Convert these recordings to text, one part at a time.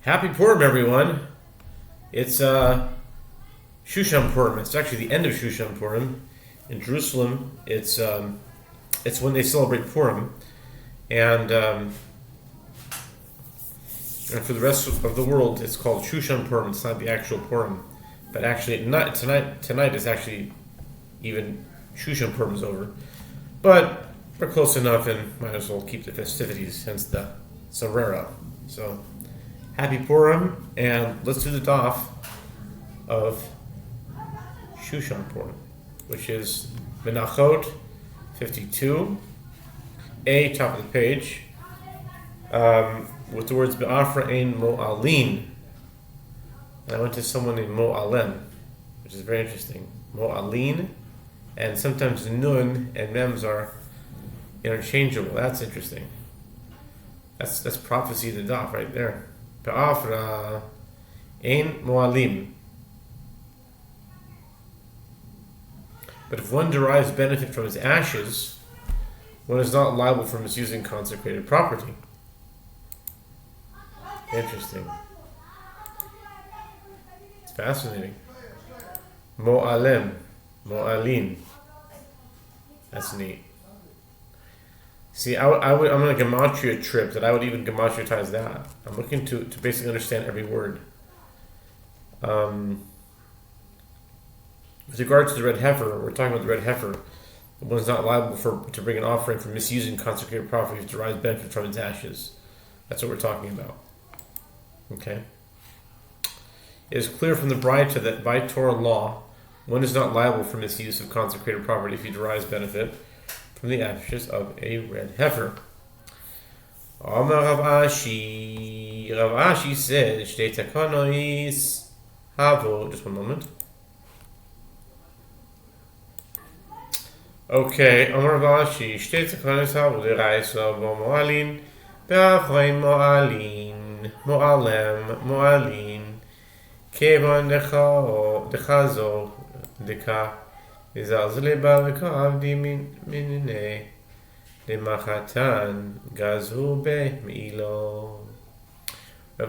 Happy Purim, everyone! It's Shushan Purim. It's actually the end of Shushan Purim in Jerusalem. It's when they celebrate Purim, and for the rest of the world, it's called Shushan Purim. It's not the actual Purim, but actually, not tonight. Tonight is actually even Shushan Purim is over, but we're close enough, and might as well keep the festivities. Hence the Sorera. So. Happy Purim, and let's do the Daf of Shushan Purim, which is Menachot 52, top of the page, with the words Be'afra ein Mo'alin. And I went to someone named Mo'alem, which is very interesting. Mo'alin, and sometimes Nun and Mems are interchangeable. That's interesting. That's prophecy of the Daf right there. Be'afra ein mo'alim. But if one derives benefit from his ashes, one is not liable for misusing consecrated property. Interesting. It's fascinating. Mo'alem. Mo'alin. That's neat. See, I'm going to gematria trip that I would even gematriatize that. I'm looking to basically understand every word. With regard to the red heifer, we're talking about the red heifer. One is not liable to bring an offering for misusing consecrated property to derive benefit from its ashes. That's what we're talking about. Okay? It is clear from the Braita that by Torah law, one is not liable for misuse of consecrated property if he derives benefit from the ashes of a red heifer. Amar Rav Ashi. Rav Ashi said, Shtei Takanois Havo. Just one moment. Okay, Amar Rav Ashi. Shtei Takanois Havo. L'Raisa Bo Mo'alin. Be'afrei Mo'alin. Mo'alem. Mo'alin. Kevan Dechazo. Deka. Rav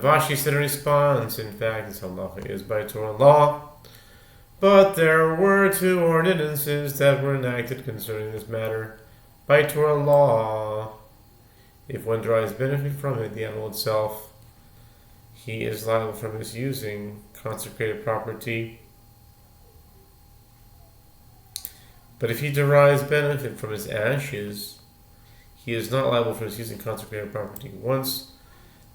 Ashi said in response, in fact, this halacha is by Torah law, but there were two ordinances that were enacted concerning this matter by Torah law. If one derives benefit from it, the animal itself, he is liable for misusing consecrated property. But if he derives benefit from his ashes, he is not liable for misusing consecrated property. Once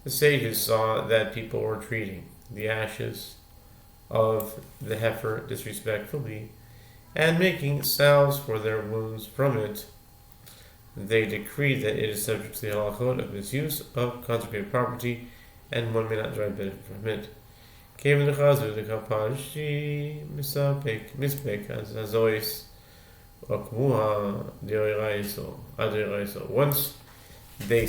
the sages saw that people were treating the ashes of the heifer disrespectfully and making salves for their wounds from it, they decreed that it is subject to the halachot of misuse of consecrated property, and one may not derive benefit from it. Came the chazu the kapashi mispek as azois. Once they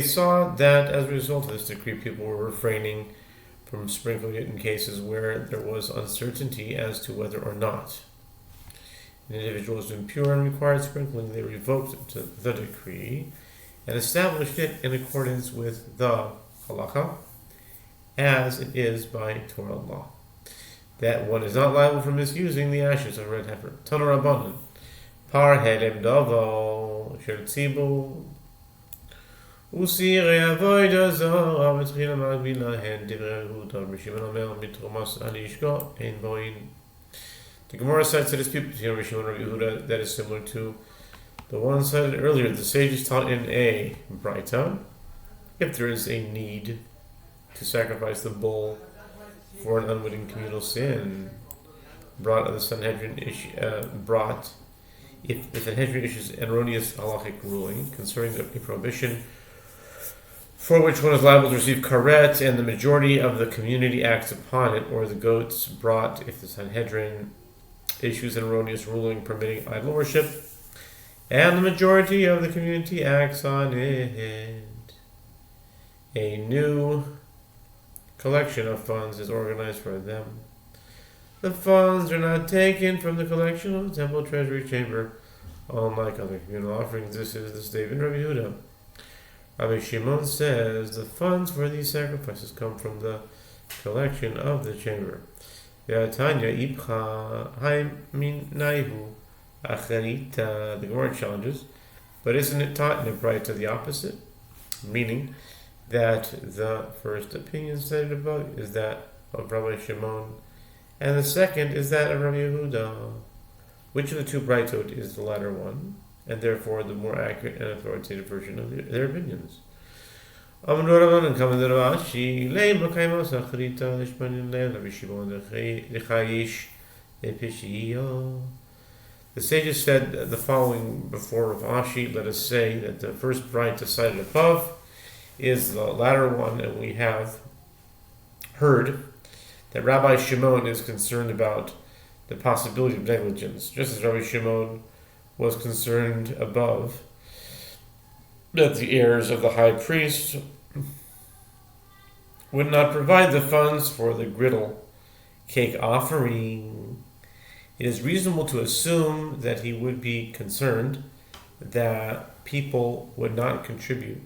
saw that as a result of this decree, people were refraining from sprinkling it in cases where there was uncertainty as to whether or not an individual was impure and required sprinkling, they revoked the decree and established it in accordance with the halakha as it is by Torah law, that one is not liable for misusing the ashes of a red heifer. Tana Rabbanan. Par helem davo shel tzibu usirei avodah zara v'tchila magbil lahen divrei Yehuda Rishimon omer mitrumas al yishko ein boin. The Gemara cites a dispute between Rishimon and Yehuda that is similar to the one cited earlier. The sages taught in a Braita, if there is a need to sacrifice the bull for an unwitting communal sin brought on the Sanhedrin if the Sanhedrin issues an erroneous halachic ruling concerning a prohibition for which one is liable to receive karet, and the majority of the community acts upon it, or the goats brought if the Sanhedrin issues an erroneous ruling permitting idol worship, and the majority of the community acts on it, a new collection of funds is organized for them. The funds are not taken from the collection of the temple treasury chamber, unlike other communal offerings. This is the statement of Yehuda. Rabbi Shimon says the funds for these sacrifices come from the collection of the chamber. The Gemara challenges, but isn't it taught in a Braita the opposite? Meaning that the first opinion cited above is that of Rabbi Shimon, and the second is that of Rabbi Yehuda. Which of the two Braitot is the latter one, and therefore the more accurate and authoritative version of their opinions? The sages said the following before Rav Ashi. Let us say that the first Braita cited above is the latter one, and we have heard that Rabbi Shimon is concerned about the possibility of negligence, just as Rabbi Shimon was concerned above that the heirs of the high priest would not provide the funds for the griddle cake offering. It is reasonable to assume that he would be concerned that people would not contribute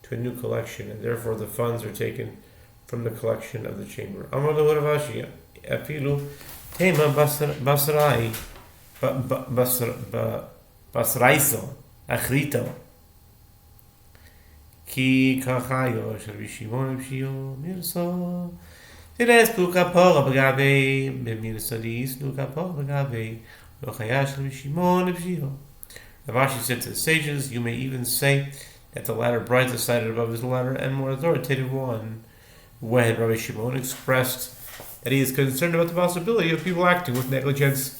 to a new collection, and therefore the funds are taken from the collection of the chamber. Amar Ravashi, afilu tema basraiso achrito ki kachayo shel Shimon b'shio mirso tires pluka pora b'gavei b'mirsodis pluka pora b'gavei lochaya shel Shimon b'shio. Ravashi said to the sages, you may even say that the latter Braita cited above is the latter and more authoritative one. When Rabbi Shimon expressed that he is concerned about the possibility of people acting with negligence,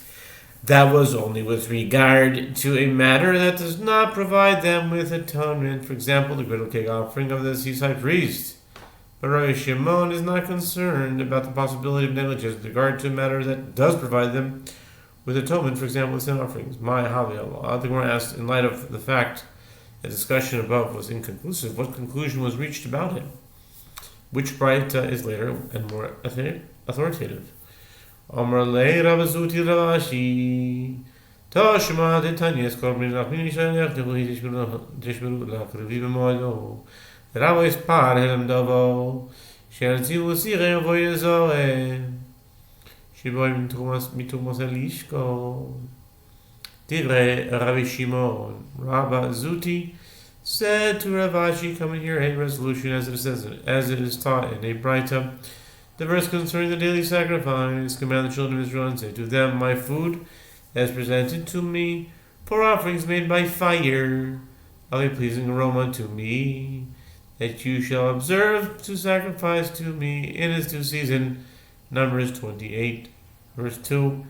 that was only with regard to a matter that does not provide them with atonement. For example, the griddle cake offering of the seaside priest. But Rabbi Shimon is not concerned about the possibility of negligence with regard to a matter that does provide them with atonement. For example, sin offerings. My Havi, the Gemara asked, in light of the fact the discussion above was inconclusive, what conclusion was reached about it? Which Braita is later and more authoritative? Amar lei Rabazuti Ravashi Toshma de Tanyas Korban Nachmini Shanech Devuhi Tishmeru Lakrivi B'Moado the Rabbi is par Helem Davo Sherziu Sire Voyezore Shiboy Mitumas Elishko Divrei Rabbi Shimon Rabba Zuti said to Ravashi, come and hear a resolution as it is taught in a Braita. The verse concerning the daily sacrifice, command the children of Israel and say to them, my food as presented to me for offerings made by fire, of a pleasing aroma to me, that you shall observe to sacrifice to me in its due season. Numbers 28, verse 2.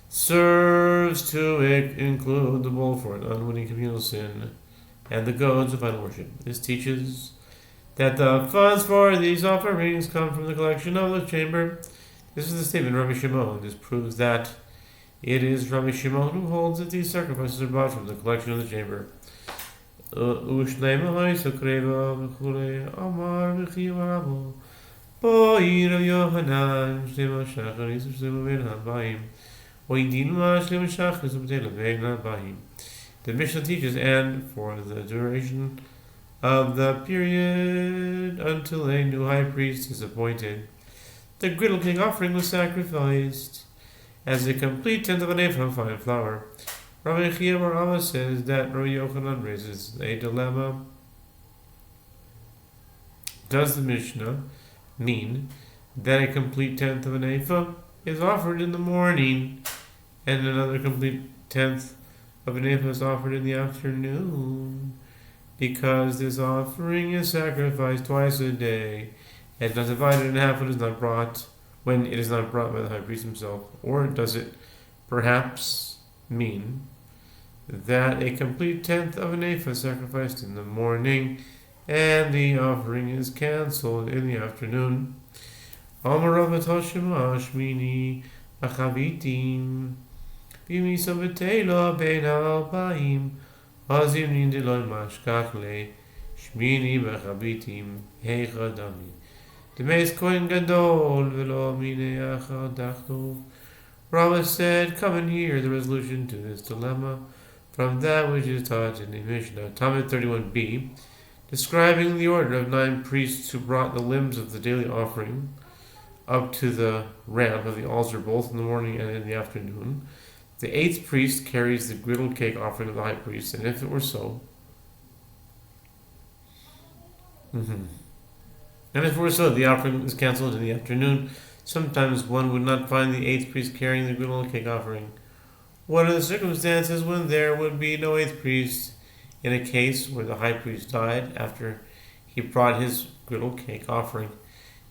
Serves to include the bull for an unwitting communal sin and the goads of idol worship. This teaches that the funds for these offerings come from the collection of the chamber. This is the statement of Rabbi Shimon. This proves that it is Rabbi Shimon who holds that these sacrifices are bought from the collection of the chamber. The Mishnah teaches, and for the duration of the period until a new high priest is appointed, the griddle cake offering was sacrificed as a complete tenth of an ephah of fine flour. Rabbi Chia Bar Abba says that Rabbi Yochanan raises a dilemma. Does the Mishnah mean that a complete tenth of an ephah is offered in the morning and another complete tenth of an ephah is offered in the afternoon, because this offering is sacrificed twice a day and not divided in half when it is not brought by the high priest himself? Or does it perhaps mean that a complete tenth of an ephah is sacrificed in the morning and the offering is cancelled in the afternoon? Amar Rabbi Toshima Shmini Achavitim Bimi Savatela Ben Albaim Azim Nindiloi Mashkachle Shmini Bachabitim Heichadami Demes Kohen Gadol Velo Mine Achadachov. Rava said, come and hear the resolution to this dilemma. from that which is taught in the Mishnah. Talmud 31b, describing the order of 9 priests who brought the limbs of the daily offering up to the ramp of the altar both in the morning and in the afternoon. The 8th priest carries the griddled cake offering of the high priest, and if it were so, and if it were so, the offering is cancelled in the afternoon. Sometimes one would not find the 8th priest carrying the griddled cake offering. What are the circumstances when there would be no 8th priest? In a case where the high priest died after he brought his griddled cake offering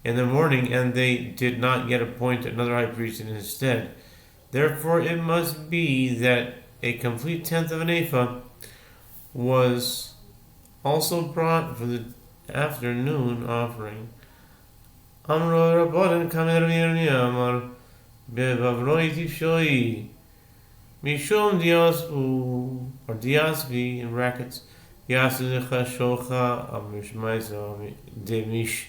in the morning, and they did not yet appoint another high priest in his stead. Therefore, it must be that a complete tenth of an ephah was also brought for the afternoon offering. Amro Rabbanan Kamer Amar Bevavroi Tifshoi Mishum Diasbu or Diasbi in brackets Yasudecha Shocha Amishmaisa Demish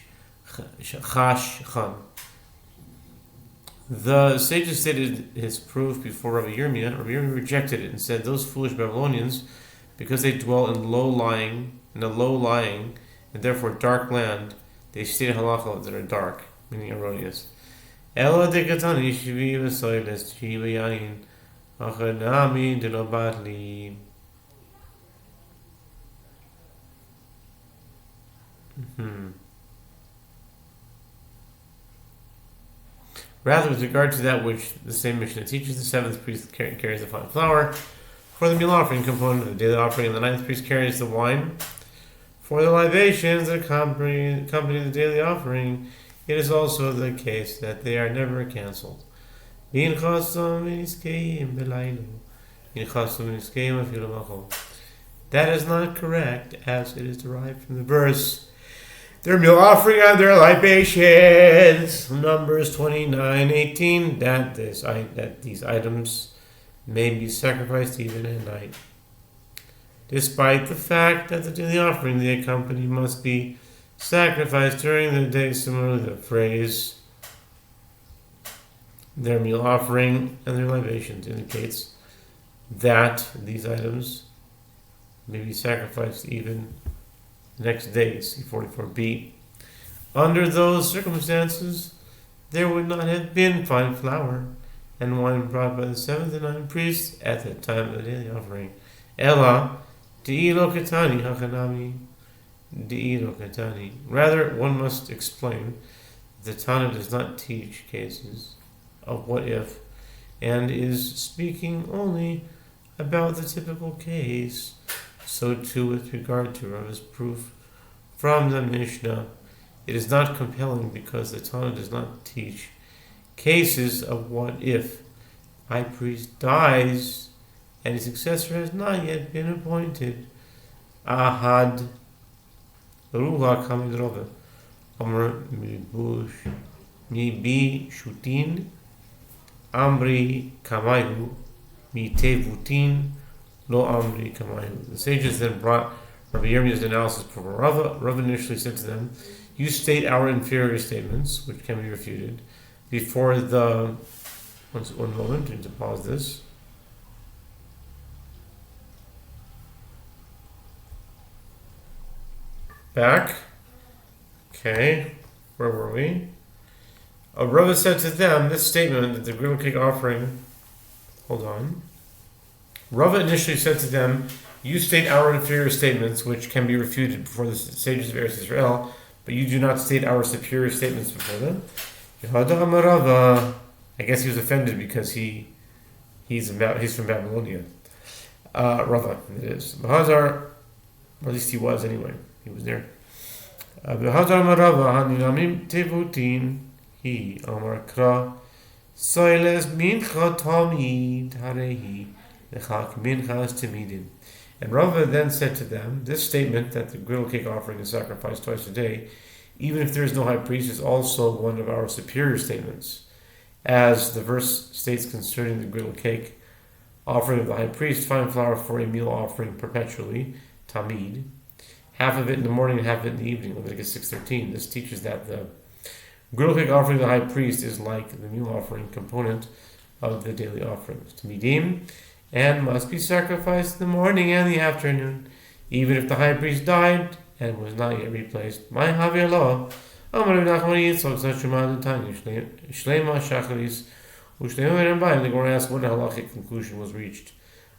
Chash Chan. The sages stated his proof before Rabbi Yirmiyah. Rabbi Yirmiyah rejected it and said, those foolish Babylonians, because they dwell in a low-lying and therefore dark land, they state halacha that are dark, meaning erroneous. Ela dekatani shvi v'soiles shvi yain achanami denobatli. Rather, with regard to that which the same Mishnah teaches, the 7th priest carries the fine flour for the meal offering component of the daily offering, and the 9th priest carries the wine for the libations that accompany the daily offering. It is also the case that they are never cancelled. That is not correct, as it is derived from the verse, their meal offering and their libations, Numbers 29:18, that these items may be sacrificed even at night. Despite the fact that the daily offering, the accompany, must be sacrificed during the day, similarly the phrase, their meal offering and their libations, indicates that these items may be sacrificed even next day, see 44b. Under those circumstances, there would not have been fine flour and wine brought by the 7th and 9th priests at the time of the daily offering. Ella, de'ilo katani hachanami, de'ilo katani. Rather, one must explain that the Tana does not teach cases of what if, and is speaking only about the typical case. So too with regard to Rava's proof from the Mishnah, it is not compelling because the Tana does not teach cases of what if high priest dies and his successor has not yet been appointed. Ahad Ruha Kamid Rava Amr Mibi Shutin Amri Kamayu Mitevutin Lo Amri Kamayu. The sages then brought Rabbi Yirmiyah's analysis for Rava. Rava initially said to them, you state our inferior statements, which can be refuted, before the... One moment, I need to pause this. Back. Okay, where were we? Rava said to them, this statement that the griddle cake offering... Hold on. Rava initially said to them, you state our inferior statements, which can be refuted before the sages of Eretz Israel, but you do not state our superior statements before them. I guess he was offended because he's from Babylonia. Rava, it is. Bahazar, or at least he was anyway. He was there. Bahazar Marava haninamim tevutin he amar kra soiles mincha tamid harehi lechak minchas tamidim. And Rava then said to them, this statement that the griddle cake offering is sacrificed twice a day, even if there is no high priest, is also one of our superior statements. As the verse states concerning the griddle cake offering of the high priest, fine flour for a meal offering perpetually, tamid, half of it in the morning and half of it in the evening, Leviticus 6:13. This teaches that the griddle cake offering of the high priest is like the meal offering component of the daily offerings, tamidim, and must be sacrificed in the morning and the afternoon, even if the high priest died and was not yet replaced. My Havilah, Amar Nachman Yitzchak, Zashumad Tanya, Shlema Shacharis, Ushlema Rambayim. The Gemara asks what halachic conclusion was reached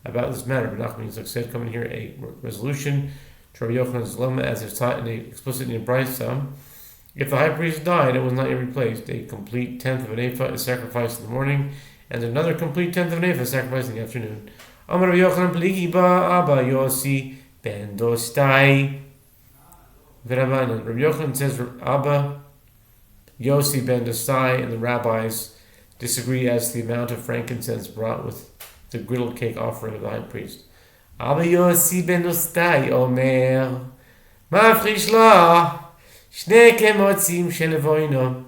about this matter. But Nachman Yitzchak said, coming here, a resolution to Rabbi Yochanan's dilemma as is taught in a explicitly in Brisa. If the high priest died and was not yet replaced, a complete tenth of an ephah is sacrificed in the morning, and another complete tenth of an ephah is sacrificed in the afternoon. Amar Rabbi Yochanan Pligi ba Abba Yossi ben Dostai v'Rabbanan. Rabbi Yochanan says Abba Yossi ben Dostai, and the rabbis disagree as to the amount of frankincense brought with the griddled cake offering of the high priest. Abba Yossi ben Dostai Omer Mafrish la Shne kemotzim shelavoino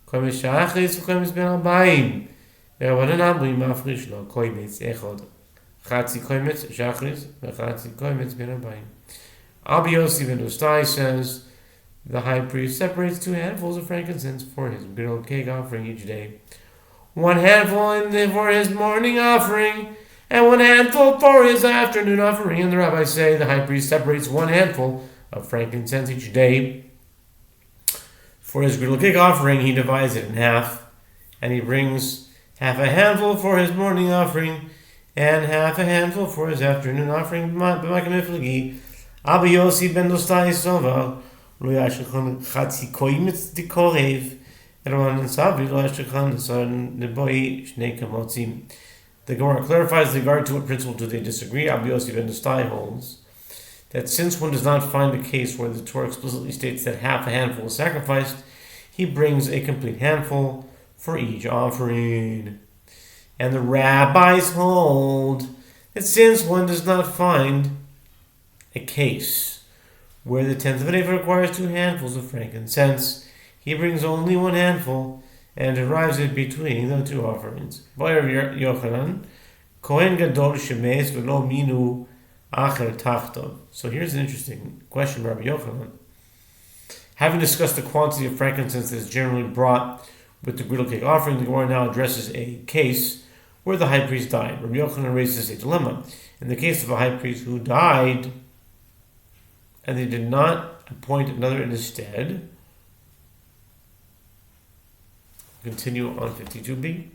komis shachris ukomis ben albayim v'Rabbanan amrim mafrish la koimitz echod chatzi koimitz shachris v'chatzi koimitz ben albayim. Abba Yossi ben Dostai says the high priest separates 2 handfuls of frankincense for his griddled cake offering each day. 1 handful for his morning offering, and 1 handful for his afternoon offering. And the rabbis say the high priest separates 1 handful of frankincense each day. For his griddled cake offering, he divides it in half, and he brings half a handful for his morning offering, and half a handful for his afternoon offering. Abba Yossi ben Dostai Sova, Lo Yashachon Chatzi Koimitz Dikorev, Erwan Savi Lo Yashachon Son Neboi Shnei Kamotzim. The Gemara clarifies the regard to what principle do they disagree. Abba Yossi ben Dostai holds that since one does not find a case where the Torah explicitly states that half a handful is sacrificed, he brings a complete handful for each offering. And the rabbis hold that since one does not find a case where the tenth of an ephah requires 2 handfuls of frankincense, he brings only 1 handful and derives it between the 2 offerings. By Rabbi Yochanan, Kohen Gadol Shemes v'lo minu acher tachtov. So here's an interesting question, Rabbi Yochanan. Having discussed the quantity of frankincense that is generally brought with the griddle cake offering, the Gemara now addresses a case where the high priest died. Rabbi Yochanan raises a dilemma. In the case of a high priest who died and they did not appoint another in his stead, continue on 52b.